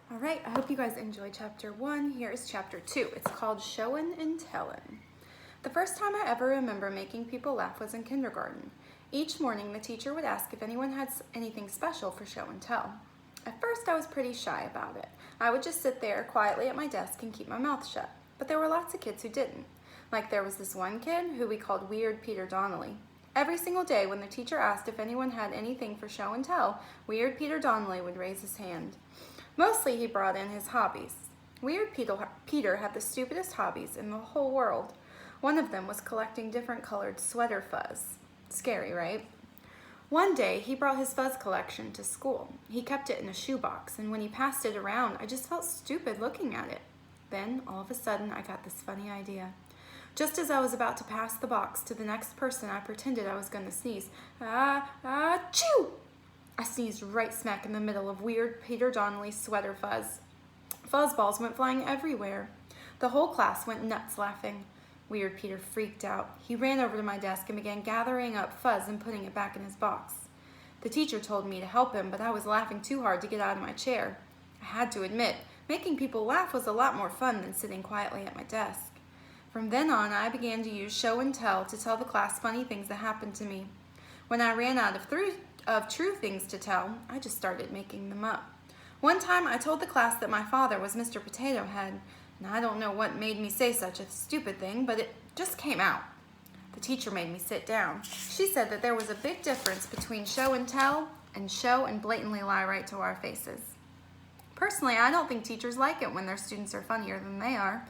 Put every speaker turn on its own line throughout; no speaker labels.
All right, I hope you guys enjoyed chapter 1. Here is chapter 2. It's called Showin' and Tellin'. The first time I ever remember making people laugh was in kindergarten. Each morning, the teacher would ask if anyone had anything special for show and tell. At first, I was pretty shy about it. I would just sit there quietly at my desk and keep my mouth shut. But there were lots of kids who didn't. Like there was this one kid who we called Weird Peter Donnelly. Every single day when the teacher asked if anyone had anything for show and tell, Weird Peter Donnelly would raise his hand. Mostly he brought in his hobbies. Weird Peter had the stupidest hobbies in the whole world. One of them was collecting different colored sweater fuzz. Scary, right? One day, he brought his fuzz collection to school. He kept it in a shoebox, and when he passed it around, I just felt stupid looking at it. Then, all of a sudden, I got this funny idea. Just as I was about to pass the box to the next person, I pretended I was going to sneeze. Achoo! I sneezed right smack in the middle of Weird Peter Donnelly's sweater fuzz. Fuzz balls went flying everywhere. The whole class went nuts laughing. Weird Peter freaked out. He ran over to my desk and began gathering up fuzz and putting it back in his box. The teacher told me to help him, but I was laughing too hard to get out of my chair. I had to admit, making people laugh was a lot more fun than sitting quietly at my desk. From then on, I began to use show and tell to tell the class funny things that happened to me. When I ran out of true things to tell, I just started making them up. One time I told the class that my father was Mr. Potato Head, and I don't know what made me say such a stupid thing, but it just came out. The teacher made me sit down. She said that there was a big difference between show and tell and show and blatantly lie right to our faces. Personally, I don't think teachers like it when their students are funnier than they are.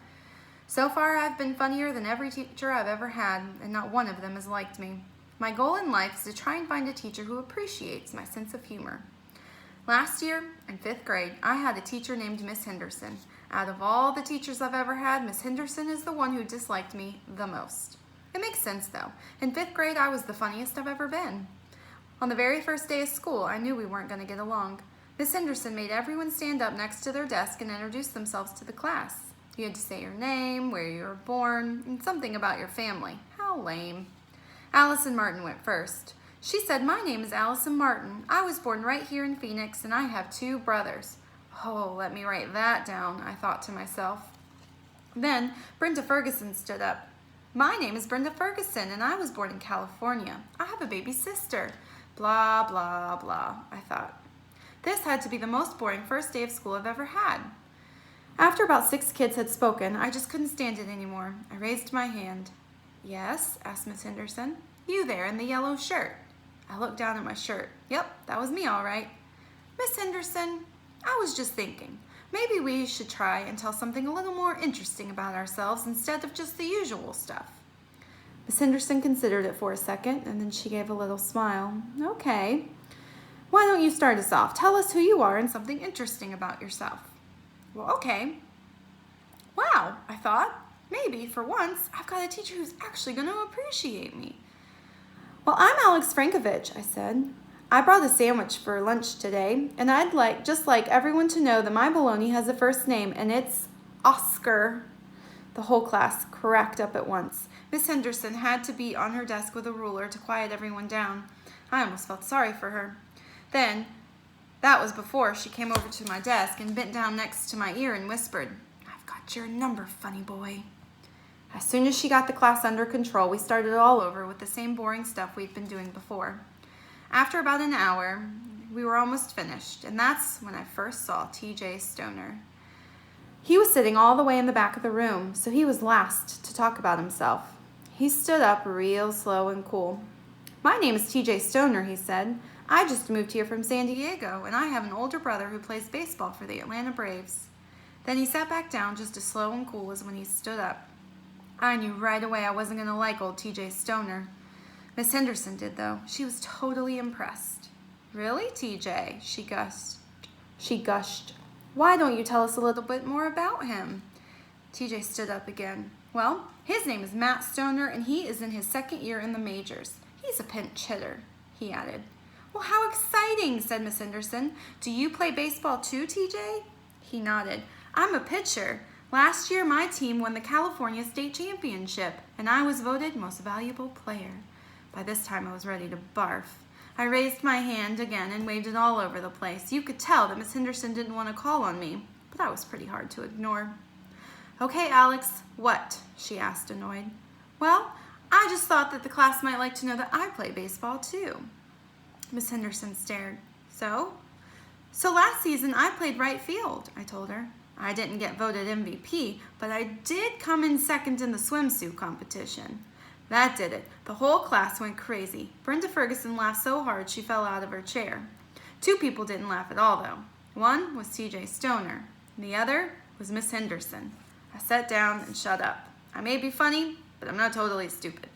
So far, I've been funnier than every teacher I've ever had, and not one of them has liked me. My goal in life is to try and find a teacher who appreciates my sense of humor. Last year, in 5th grade, I had a teacher named Miss Henderson. Out of all the teachers I've ever had, Miss Henderson is the one who disliked me the most. It makes sense, though. In 5th grade, I was the funniest I've ever been. On the very first day of school, I knew we weren't going to get along. Miss Henderson made everyone stand up next to their desk and introduce themselves to the class. You had to say your name, where you were born, and something about your family. How lame. Allison Martin went first. She said, "My name is Allison Martin. I was born right here in Phoenix, and I have 2 brothers." Oh, let me write that down, I thought to myself. Then Brenda Ferguson stood up. "My name is Brenda Ferguson, and I was born in California. I have a baby sister." Blah, blah, blah, I thought. This had to be the most boring first day of school I've ever had. After about 6 kids had spoken, I just couldn't stand it anymore. I raised my hand. "Yes?" asked Miss Henderson. "You there in the yellow shirt." I looked down at my shirt. Yep, that was me all right. "Miss Henderson, I was just thinking, maybe we should try and tell something a little more interesting about ourselves instead of just the usual stuff." Miss Henderson considered it for a second, and then she gave a little smile. "Okay. Why don't you start us off? Tell us who you are and something interesting about yourself." Well, okay. Wow, I thought. Maybe, for once, I've got a teacher who's actually going to appreciate me. "Well, I'm Alex Frankovich," I said. "I brought a sandwich for lunch today, and I'd just like everyone to know that my bologna has a first name, and it's Oscar." The whole class cracked up at once. Miss Henderson had to be on her desk with a ruler to quiet everyone down. I almost felt sorry for her. Then, that was before she came over to my desk and bent down next to my ear and whispered, "I've got your number, funny boy." As soon as she got the class under control, we started all over with the same boring stuff we'd been doing before. After about an hour, we were almost finished, and that's when I first saw T.J. Stoner. He was sitting all the way in the back of the room, so he was last to talk about himself. He stood up real slow and cool. "My name is T.J. Stoner," he said. "I just moved here from San Diego, and I have an older brother who plays baseball for the Atlanta Braves." Then he sat back down just as slow and cool as when he stood up. I knew right away I wasn't going to like old T.J. Stoner. Miss Henderson did, though. She was totally impressed. "Really, T.J.?" she gushed. "Why don't you tell us a little bit more about him?" T.J. stood up again. "Well, his name is Matt Stoner, and he is in his 2nd year in the majors. He's a pinch hitter," he added. "Well, how exciting," said Miss Henderson. "Do you play baseball too, T.J.?" He nodded. "I'm a pitcher. Last year, my team won the California State Championship, and I was voted Most Valuable Player." By this time, I was ready to barf. I raised my hand again and waved it all over the place. You could tell that Miss Henderson didn't want to call on me, but that was pretty hard to ignore. "Okay, Alex, what?" she asked, annoyed. "Well, I just thought that the class might like to know that I play baseball too." Miss Henderson stared. So last season I played right field," I told her. "I didn't get voted MVP, but I did come in second in the swimsuit competition." That did it. The whole class went crazy. Brenda Ferguson laughed so hard she fell out of her chair. 2 people didn't laugh at all, though. One was T.J. Stoner. The other was Miss Henderson. I sat down and shut up. I may be funny, but I'm not totally stupid.